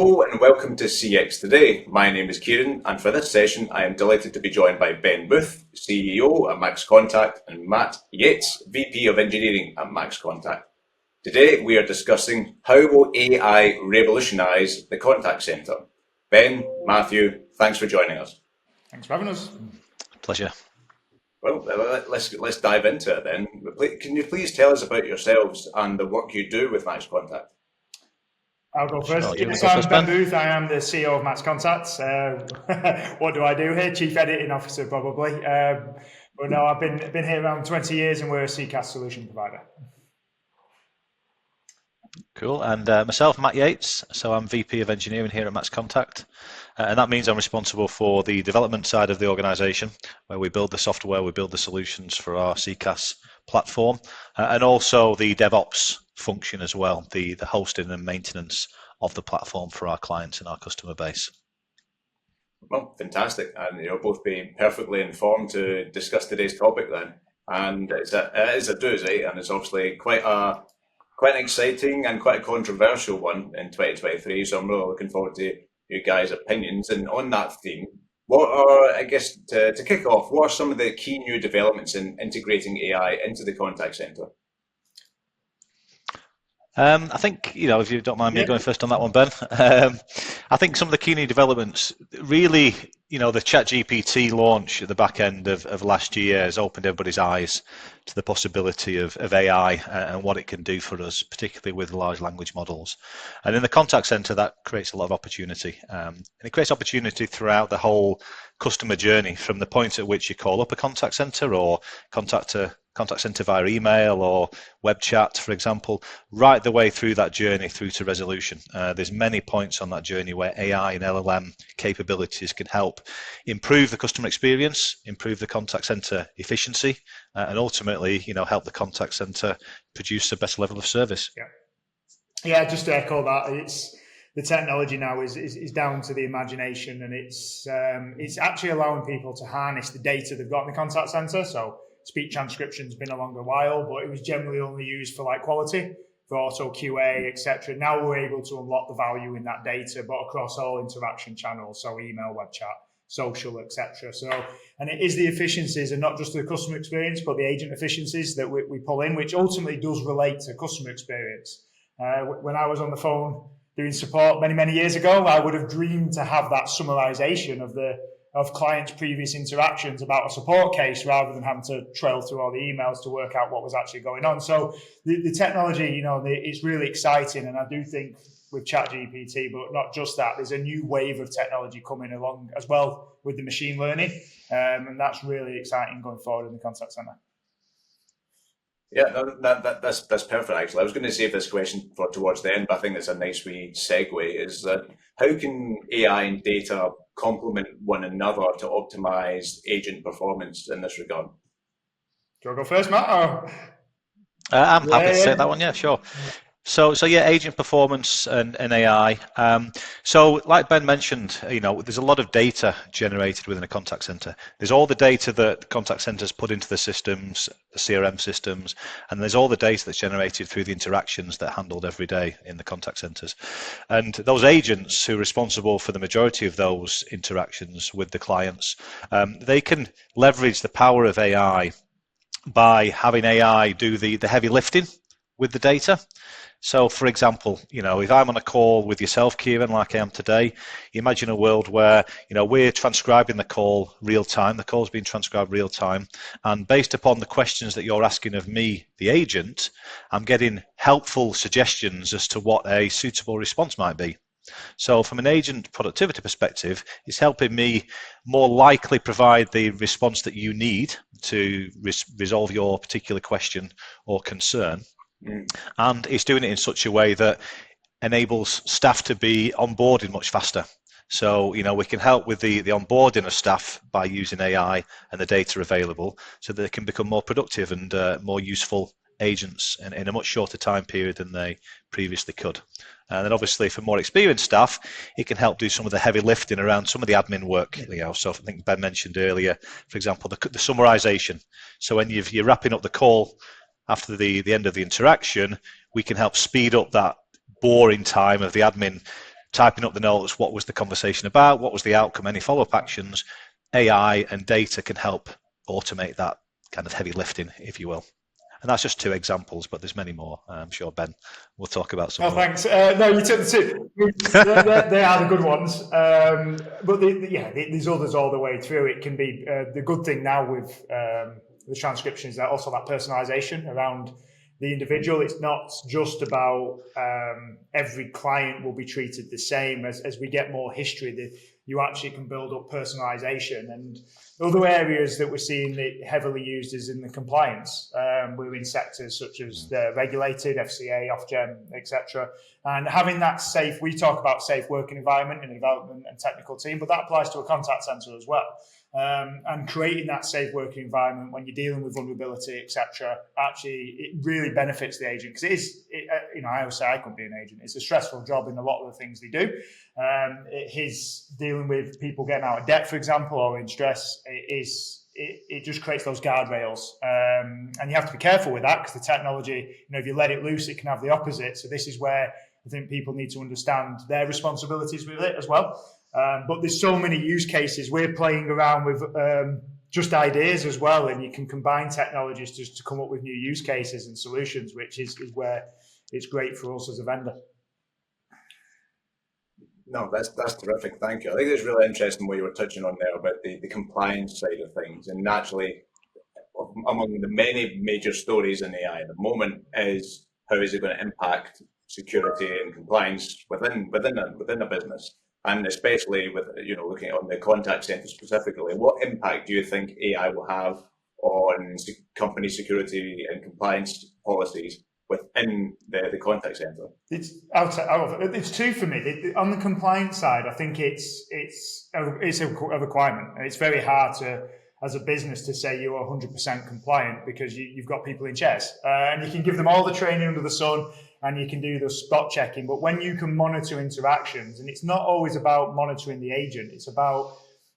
Hello and welcome to CX Today. My name is Kieran, and for this session I am delighted to be joined by Ben Booth, CEO at MaxContact, and Matt Yates, VP of Engineering at MaxContact. Today we are discussing how will AI revolutionise the contact centre. Ben, Matthew, thanks for joining us. Thanks for having us. Pleasure. Well, let's dive into it then. Can you please tell us about yourselves and the work you do with MaxContact? I'll go first. Sure, So I'm Ben Booth. I am the CEO of MaxContact. What do I do here? Chief Editing Officer, probably. But no, I've been here around 20 years, and we're a CCaaS solution provider. Cool. And myself, Matt Yates. So I'm VP of Engineering here at MaxContact. And that means I'm responsible for the development side of the organization, where we build the software, we build the solutions for our CCaaS platform, and also the DevOps function as well, the hosting and maintenance of the platform for our clients and our customer base. Well, fantastic. And you'll both be perfectly informed to discuss today's topic then. And it is a doozy, and it's obviously quite an exciting and quite a controversial one in 2023. So I'm really looking forward to you guys' opinions. And on that theme, what are, I guess, to kick off, what are some of the key new developments in integrating AI into the contact centre? I think, if you don't mind me going first on that one, Ben, I think some of the key new developments, really, the ChatGPT launch at the back end of last year has opened everybody's eyes to the possibility of AI and what it can do for us, particularly with large language models. And in the contact center, that creates a lot of opportunity. And it creates opportunity throughout the whole customer journey, from the point at which you call up a contact center or contact center via email or web chat, for example, right the way through that journey through to resolution. There's many points on that journey where AI and LLM capabilities can help improve the customer experience, improve the contact center efficiency, and ultimately, help the contact center produce the best level of service. Yeah, just to echo that, it's the technology now is down to the imagination, and it's actually allowing people to harness the data they've got in the contact center. So speech transcription's been along a while, but it was generally only used for quality, for auto QA, etc. Now we're able to unlock the value in that data, but across all interaction channels, so email, web chat, social, etc. And it is the efficiencies, and not just the customer experience, but the agent efficiencies that we pull in, which ultimately does relate to customer experience. When I was on the phone doing support many years ago, I would have dreamed to have that summarization of clients' previous interactions about a support case, rather than having to trail through all the emails to work out what was actually going on. So the technology, it's really exciting, and I do think with ChatGPT, but not just that, there's a new wave of technology coming along as well with the machine learning, and that's really exciting going forward in the contact center. Yeah, that's perfect, actually. I was going to save this question for towards the end, but I think it's a nice wee segue, is that how can AI and data complement one another to optimize agent performance in this regard? Do you want to go first, Matt? I'm happy to take that one, yeah, sure. So yeah, agent performance and AI. So like Ben mentioned, there's a lot of data generated within a contact center. There's all the data that contact centers put into the systems, the CRM systems, and there's all the data that's generated through the interactions that are handled every day in the contact centers. And those agents who are responsible for the majority of those interactions with the clients, they can leverage the power of AI by having AI do the heavy lifting with the data. So, for example, if I'm on a call with yourself, Kieran, like I am today, imagine a world where, we're transcribing the call real time. The call's being transcribed real time. And based upon the questions that you're asking of me, the agent, I'm getting helpful suggestions as to what a suitable response might be. So from an agent productivity perspective, it's helping me more likely provide the response that you need to resolve your particular question or concern. And it's doing it in such a way that enables staff to be onboarded much faster. So, we can help with the onboarding of staff by using AI and the data available, so that they can become more productive and more useful agents in a much shorter time period than they previously could. And then obviously for more experienced staff, it can help do some of the heavy lifting around some of the admin work. So I think Ben mentioned earlier, for example, the summarization. So when you're wrapping up the call after the end of the interaction, we can help speed up that boring time of the admin typing up the notes, what was the conversation about, what was the outcome, any follow-up actions. AI and data can help automate that kind of heavy lifting, if you will. And that's just two examples, but there's many more. I'm sure Ben will talk about some more. Thanks. No, you took the two. They are the good ones. But there's others all the way through. It can be the good thing now with the transcription is that also that personalization around the individual. It's not just about every client will be treated the same. As we get more history, you actually can build up personalization. And other areas that we're seeing it heavily used is in the compliance. We're in sectors such as the regulated, FCA, Ofgem, etc. And having that safe, we talk about safe working environment in the development and technical team, but that applies to a contact center as well. And creating that safe working environment when you're dealing with vulnerability, etc. Actually, it really benefits the agent because it is. I always say I couldn't be an agent. It's a stressful job in a lot of the things they do. His dealing with people getting out of debt, for example, or in stress. It just creates those guardrails, and you have to be careful with that because the technology, if you let it loose, it can have the opposite. So this is where I think people need to understand their responsibilities with it as well. But there's so many use cases. We're playing around with just ideas as well, and you can combine technologies just to come up with new use cases and solutions, which is where it's great for us as a vendor. No, that's terrific. Thank you. I think it's really interesting what you were touching on there about the compliance side of things. And naturally, among the many major stories in AI at the moment is how is it going to impact security and compliance within a business, and especially with looking at the contact center specifically. What impact do you think AI will have on company security and compliance policies within the contact center? It's two for me. On the compliance side, I think it's a requirement. It's very hard as a business to say you're 100% compliant because you've got people in chairs and you can give them all the training under the sun and you can do the spot checking. But when you can monitor interactions, and it's not always about monitoring the agent, it's about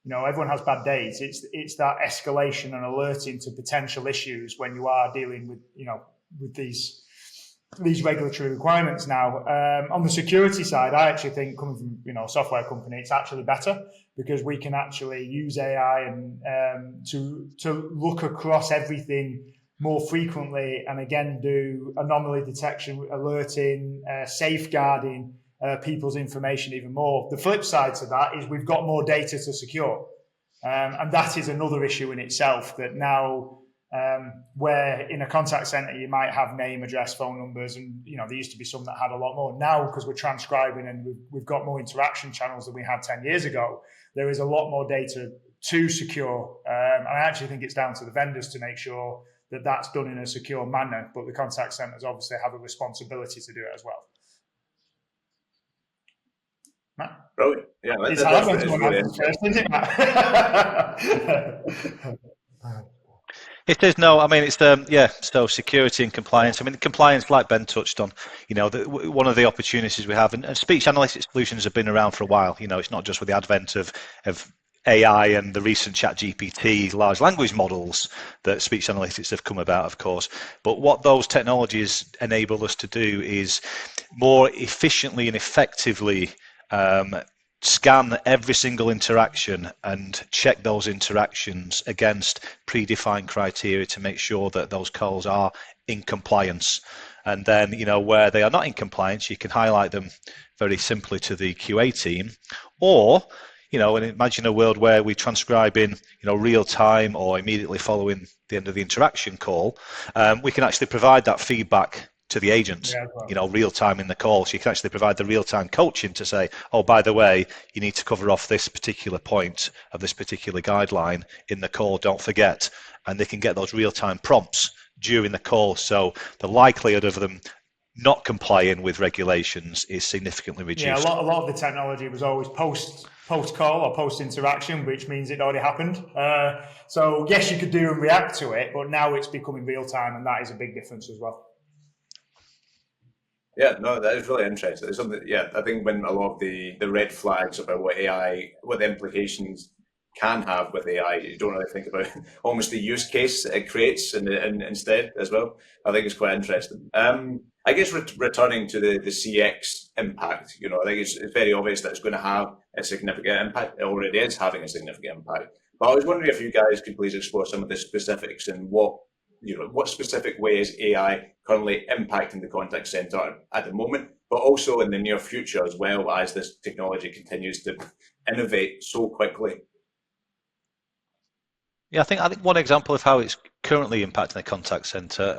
everyone has bad days. It's that escalation and alerting to potential issues when you are dealing with with these regulatory requirements now. On the security side, I actually think coming from a software company, it's actually better because we can actually use AI and to look across everything more frequently, and again do anomaly detection, alerting, safeguarding people's information even more. The flip side to that is we've got more data to secure, and that is another issue in itself. That now. Where in a contact center you might have name, address, phone numbers, and there used to be some that had a lot more. Now, because we're transcribing and we've got more interaction channels than we had 10 years ago, there is a lot more data to secure. And I actually think it's down to the vendors to make sure that that's done in a secure manner, but the contact centers obviously have a responsibility to do it as well. Matt? Brilliant. Yeah, it's hard when someone answers first, isn't it, Matt? It is. No, I mean, it's so security and compliance. I mean, compliance, like Ben touched on, one of the opportunities we have, and speech analytics solutions have been around for a while. It's not just with the advent of AI and the recent ChatGPT large language models that speech analytics have come about, of course. But what those technologies enable us to do is more efficiently and effectively scan every single interaction and check those interactions against predefined criteria to make sure that those calls are in compliance. And then, where they are not in compliance, you can highlight them very simply to the QA team, or and imagine a world where we transcribe in real time or immediately following the end of the interaction call. We can actually provide that feedback to the agents, real time in the call. So you can actually provide the real time coaching to say, oh, by the way, you need to cover off this particular point of this particular guideline in the call, don't forget. And they can get those real time prompts during the call. So the likelihood of them not complying with regulations is significantly reduced. Yeah, a lot of the technology was always post call or post interaction, which means it already happened. So yes, you could do and react to it, but now it's becoming real time, and that is a big difference as well. Yeah, no, that is really interesting. It's something, I think when a lot of the red flags about what the implications can have with AI, you don't really think about almost the use case it creates and instead as well. I think it's quite interesting. I guess returning to the CX impact, I think it's very obvious that it's going to have a significant impact. It already is having a significant impact. But I was wondering if you guys could please explore some of the specifics and what specific ways AI currently impacting the contact center at the moment, but also in the near future as well as this technology continues to innovate so quickly. Yeah, I think one example of how it's currently impacting the contact center,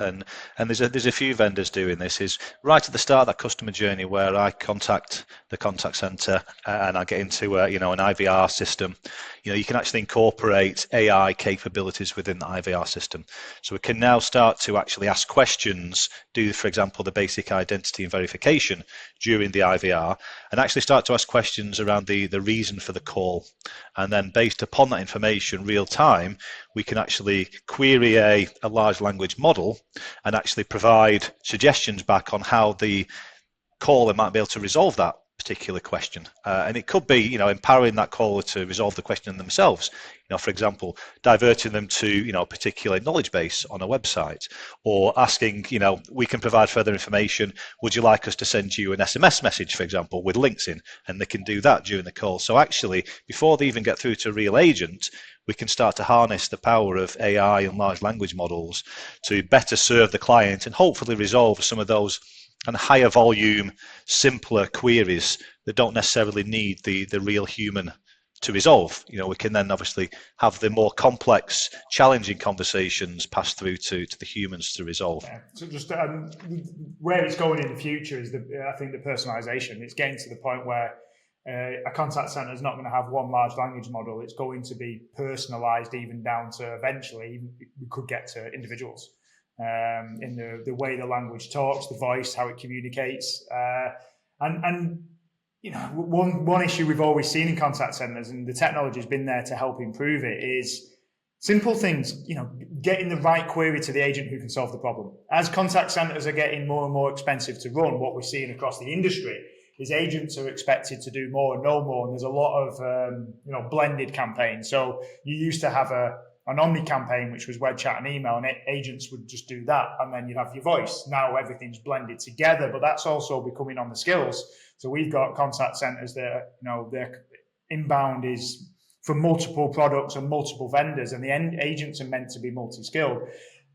and there's a few vendors doing this, is right at the start of that customer journey where I contact the contact center and I get into an IVR system. You can actually incorporate AI capabilities within the IVR system. So we can now start to actually ask questions, do, for example, the basic identity and verification during the IVR, and actually start to ask questions around the reason for the call. And then based upon that information real time, we can actually query a large language model and actually provide suggestions back on how the caller might be able to resolve that particular question. And it could be, empowering that caller to resolve the question themselves. For example, diverting them to, a particular knowledge base on a website, or asking, we can provide further information. Would you like us to send you an SMS message, for example, with links in? And they can do that during the call. So actually, before they even get through to a real agent, we can start to harness the power of AI and large language models to better serve the client and hopefully resolve some of those and higher volume, simpler queries that don't necessarily need the real human to resolve. We can then obviously have the more complex, challenging conversations pass through to the humans to resolve. Yeah. So just where it's going in the future is I think the personalization. It's getting to the point where a contact center is not going to have one large language model. It's going to be personalized even down to eventually we could get to individuals. In the way the language talks, the voice, how it communicates, and one issue we've always seen in contact centers, and the technology has been there to help improve it, is simple things. Getting the right query to the agent who can solve the problem. As contact centers are getting more and more expensive to run, what we're seeing across the industry is agents are expected to do more and know more, and there's a lot of blended campaigns. So you used to have an omni campaign, which was web chat and email, and agents would just do that, and then you'd have your voice. Now everything's blended together, but that's also becoming on the skills. So we've got contact centers that their inbound is from multiple products and multiple vendors, and the end agents are meant to be multi-skilled.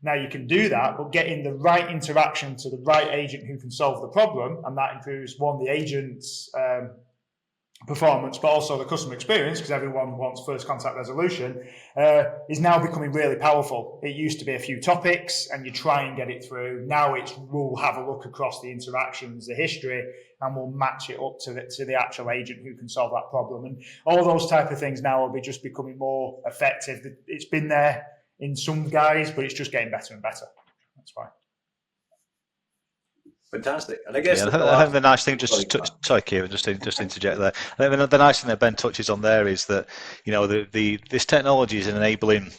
Now you can do that, but getting the right interaction to the right agent who can solve the problem, and that improves the agent's performance, but also the customer experience, because everyone wants first contact resolution, is now becoming really powerful. It used to be a few topics and you try and get it through. Now we'll have a look across the interactions, the history, and we'll match it up to the actual agent who can solve that problem. And all those type of things now will be just becoming more effective. It's been there in some guys, but it's just getting better and better. That's why. Fantastic. And I guess I think the nice thing, sorry, Kieran, just to interject there. I think the nice thing that Ben touches on there is that this technology is enabling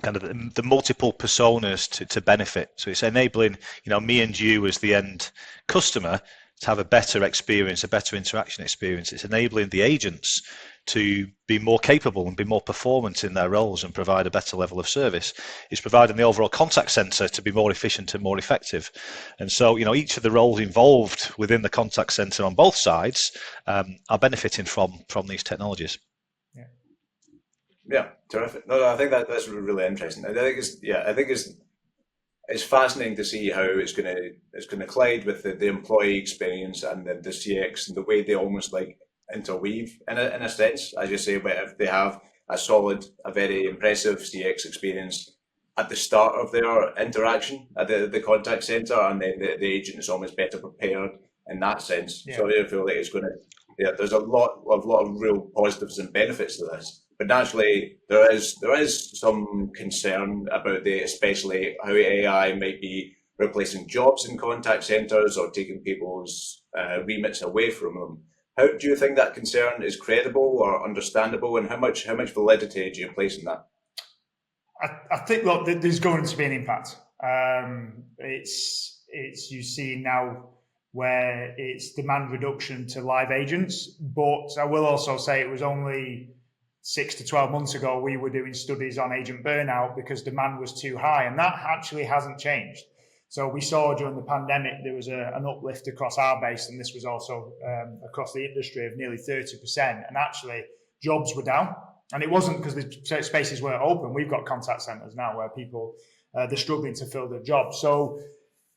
kind of the multiple personas to benefit. So it's enabling me and you as the end customer to have a better experience, a better interaction experience. It's enabling the agents to be more capable and be more performant in their roles and provide a better level of service. It's providing the overall contact center to be more efficient and more effective. And so, each of the roles involved within the contact center on both sides are benefiting from these technologies. Yeah, terrific. No, I think that's really interesting. I think it's fascinating to see how it's going to collide with the employee experience and the CX and the way they almost like interweave in a sense, as you say. But if they have a very impressive CX experience at the start of their interaction at the contact center, and then the agent is almost better prepared in that sense. Yeah. So I feel like it's going to, there's a lot of real positives and benefits to this. But naturally, there is some concern about especially how AI might be replacing jobs in contact centers or taking people's remits away from them. How do you think that concern is credible or understandable, and how much validity do you place in that? I think, look, there's going to be an impact. It's you see now where it's demand reduction to live agents, but I will also say it was only 6 to 12 months ago we were doing studies on agent burnout because demand was too high, and that actually hasn't changed. So we saw during the pandemic there was an uplift across our base, and this was also across the industry, of nearly 30%. And actually, jobs were down, and it wasn't because the spaces weren't open. We've got contact centres now where people they're struggling to fill their jobs. So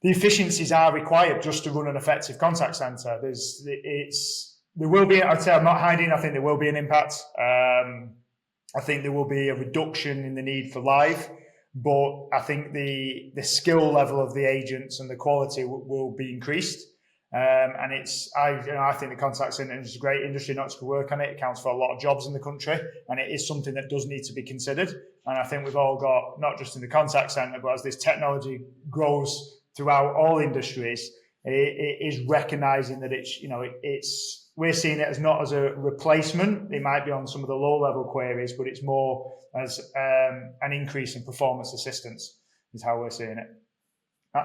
the efficiencies are required just to run an effective contact centre. There will be. I'd say I'm not hiding. I think there will be an impact. I think there will be a reduction in the need for live. But I think the skill level of the agents and the quality will be increased. And I think the contact centre is a great industry not to work on it. It accounts for a lot of jobs in the country, and it is something that does need to be considered. And I think we've all got, not just in the contact centre, but as this technology grows throughout all industries, it is recognising that we're seeing it as not as a replacement. It might be on some of the low-level queries, but it's more as an increase in performance assistance is how we're seeing it.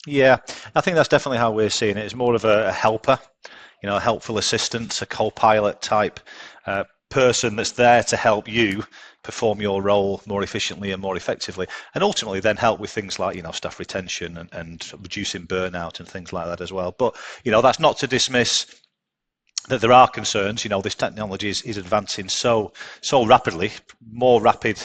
Yeah, I think that's definitely how we're seeing it. It's more of a helper, a helpful assistant, a co-pilot type person that's there to help you perform your role more efficiently and more effectively, and ultimately then help with things like staff retention and reducing burnout and things like that as well. But that's not to dismiss that there are concerns. This technology is advancing so rapidly, more rapid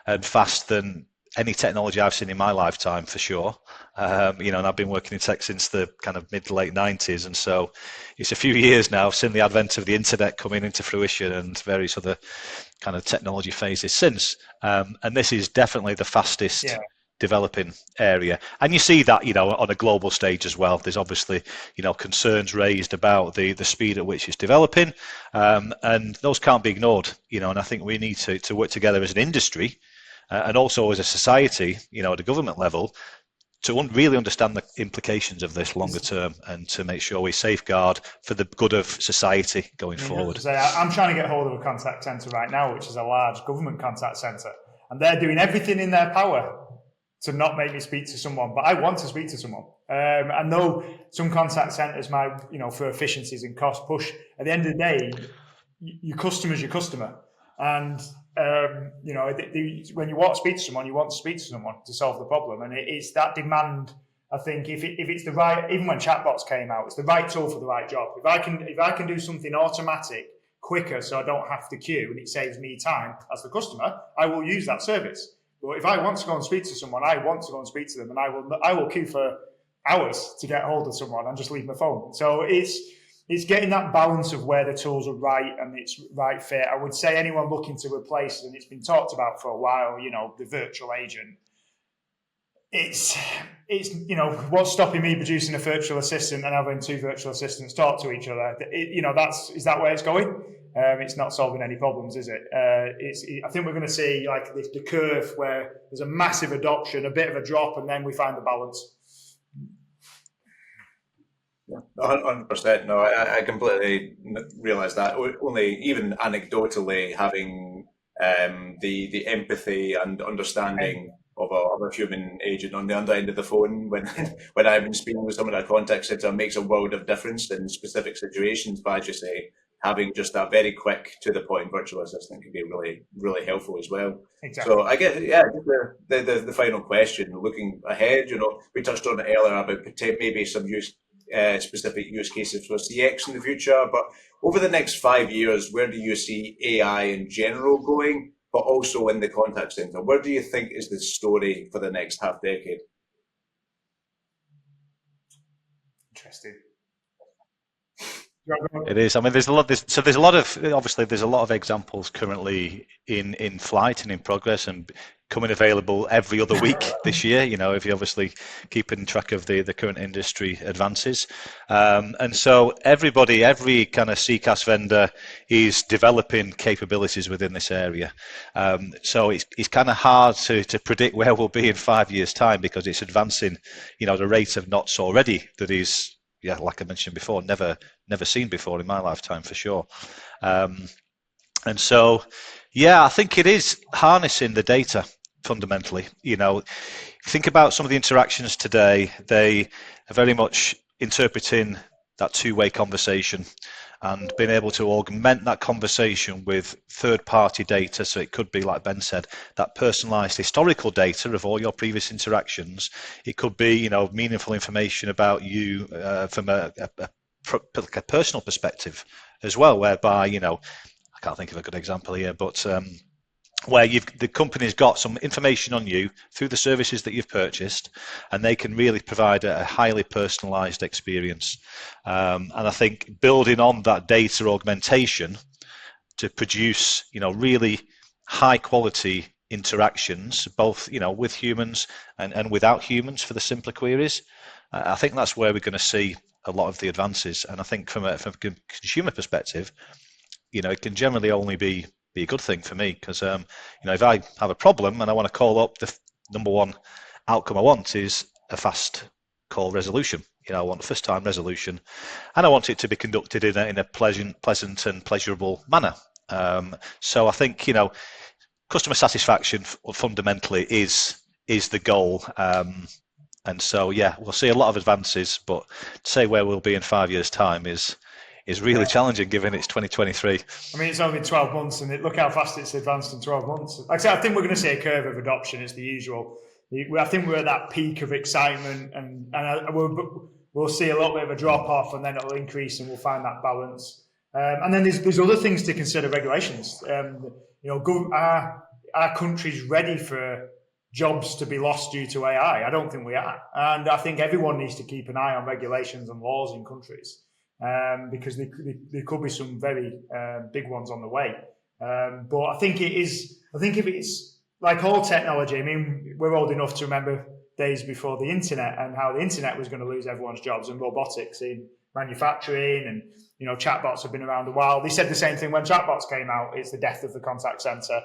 and fast than any technology I've seen in my lifetime, for sure. And I've been working in tech since the kind of mid to late 90s, and so it's a few years now since the advent of the internet coming into fruition and various other kind of technology phases since. And this is definitely the fastest developing area, and you see that on a global stage as well. There's obviously concerns raised about the speed at which it's developing, and those can't be ignored. And I think we need to work together as an industry and also as a society, at a government level, to really understand the implications of this longer term and to make sure we safeguard for the good of society going forward. I'm trying to get hold of a contact centre right now, which is a large government contact centre, and they're doing everything in their power to not make me speak to someone, but I want to speak to someone. I know some contact centres might, for efficiencies and cost push. At the end of the day, your customer's your customer. And, when you want to speak to someone, you want to speak to someone to solve the problem. And it's that demand. I think if it's the right, even when chatbots came out, it's the right tool for the right job. If I can do something automatic quicker so I don't have to queue and it saves me time as the customer, I will use that service. But if I want to go and speak to someone, I want to go and speak to them, and I will queue for hours to get hold of someone and just leave my phone. So it's getting that balance of where the tools are right and it's right fit. I would say anyone looking to replace, and it's been talked about for a while, the virtual agent. It's what's stopping me producing a virtual assistant and having two virtual assistants talk to each other? Is that where it's going? It's not solving any problems, is it? I think we're going to see like the curve where there's a massive adoption, a bit of a drop, and then we find the balance. 100%. No, I completely realise that. Only even anecdotally having the empathy and understanding of a human agent on the other end of the phone when I've been speaking with someone at a contact centre makes a world of difference in specific situations. But as you say, having just that very quick to the point virtual assistant can be really, really helpful as well. Exactly. So I guess, the final question, looking ahead, we touched on it earlier about maybe some specific use cases for CX in the future, but over the next 5 years, where do you see AI in general going, but also in the contact center? Where do you think is the story for the next half decade? Interesting. It is. I mean, there's a lot of examples currently in flight and in progress and coming available every other week this year. If you're obviously keeping track of the current industry advances, and so every kind of CCaaS vendor is developing capabilities within this area. So it's kind of hard to predict where we'll be in 5 years' time because it's advancing, at a rate of knots already that is, like I mentioned before, never seen before in my lifetime, for sure. And so, I think it is harnessing the data fundamentally. Think about some of the interactions today. They are very much interpreting that two-way conversation, and being able to augment that conversation with third-party data. So it could be, like Ben said, that personalized historical data of all your previous interactions. It could be, meaningful information about you from a personal perspective as well, whereby, I can't think of a good example here, but where the company's got some information on you through the services that you've purchased, and they can really provide a highly personalized experience. And I think building on that data augmentation to produce, really high quality interactions, both, with humans and without humans for the simpler queries. I think that's where we're going to see a lot of the advances. And I think from a consumer perspective, it can generally only be a good thing for me, because if I have a problem and I want to call up, the number one outcome I want is a fast call resolution. I want a first time resolution, and I want it to be conducted in a pleasant and pleasurable manner. So I think customer satisfaction fundamentally is the goal. And so we'll see a lot of advances, but to say where we'll be in 5 years' time is really challenging, given it's 2023. I mean, it's only 12 months, and look how fast it's advanced in 12 months. Like I said, I think we're going to see a curve of adoption. It's the usual. I think we're at that peak of excitement, and we'll see a little bit of a drop off, and then it'll increase, and we'll find that balance. And then there's other things to consider. Regulations. Our country's ready for jobs to be lost due to AI. I don't think we are, and I think everyone needs to keep an eye on regulations and laws in countries. Because there could be some very big ones on the way. But I think if it's like all technology, I mean, we're old enough to remember days before the internet and how the internet was going to lose everyone's jobs, and robotics in manufacturing, and chatbots have been around a while. They said the same thing when chatbots came out. It's the death of the contact center.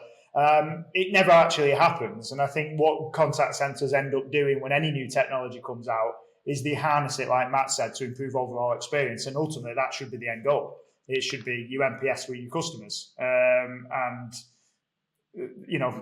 It never actually happens. And I think what contact centers end up doing when any new technology comes out is they harness it, like Matt said, to improve overall experience. And ultimately, that should be the end goal. It should be your NPS with your customers, and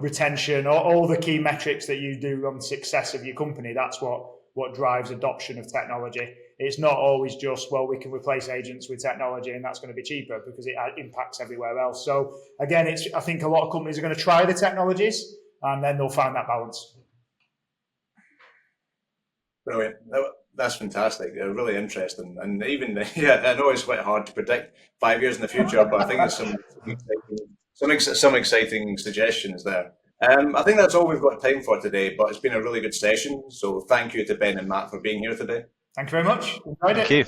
retention, all the key metrics that you do on the success of your company. That's what drives adoption of technology. It's not always just, well, we can replace agents with technology and that's going to be cheaper, because it impacts everywhere else. So again, I think a lot of companies are going to try the technologies, and then they'll find that balance. Brilliant. That's fantastic. Really interesting. And even, I know it's quite hard to predict 5 years in the future, but I think there's some exciting suggestions there. I think that's all we've got time for today, but it's been a really good session. So thank you to Ben and Matt for being here today. Thank you very much. Thank you.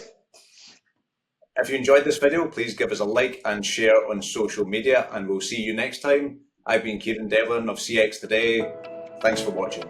If you enjoyed this video, please give us a like and share on social media, and we'll see you next time. I've been Kieran Devlin of CX Today. Thanks for watching.